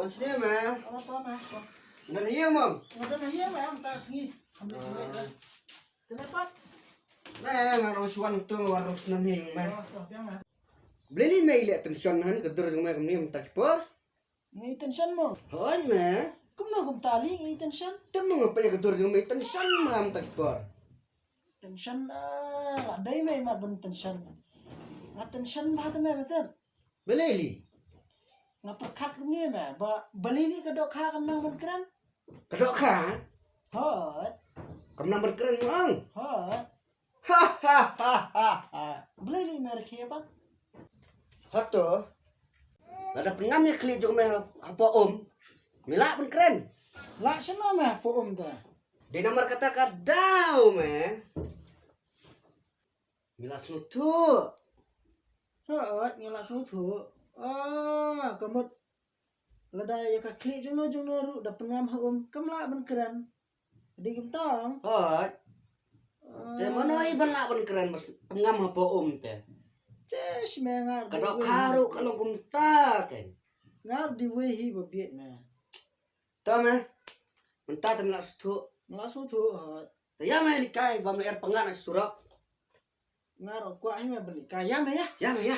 sini mah. Apa mah? Dan iya mam. Ngadan hiya mah tak sini. Ambil dulu. Kenapa? Nah, ngarusuan tu warus naming mah. Oh, biang mah. Beli mai le tension han kedur jeng mah kemni mentak por. Ngai tension mo. Hon mah. Kumno kum tali ngai tension. Temu ngapa ya kedur jeng mai tension mah mentak por. Tension lah dai mai mar ben tension. Nga tension bah tu mah betul. Beli li. Nga perkat ni mah ba beli ni kedok kha kam nang ben keren. Kedok ka. Hot. Kemnang berkeren mang. Hot. Ha ha ha ha ha. Beli ni mer khia ba. Hoto. Ada pengamnya klik jeng mah apa om. Mila pun keren. Lah sana mah po ta. Di nomor kata kadau mah. Mila sutu. Hot ngela su thu. Ah, kamut ladai ya ka klik jung no ru da pengam ha kamla ben keren. Di kim tong. Hot. Teh mana iban lah pun keren mas pengam apa om teh. Ces mengar. Kadok karu kalau kumta kan. Ngar di wehi ba biet na. Tahu mah. Mentah temla sutu. Ngela su thu hot. Ya mah likai bam air pengan surak. Ngar kwa hi ma beli. Kaya mah ya. Ya mah ya.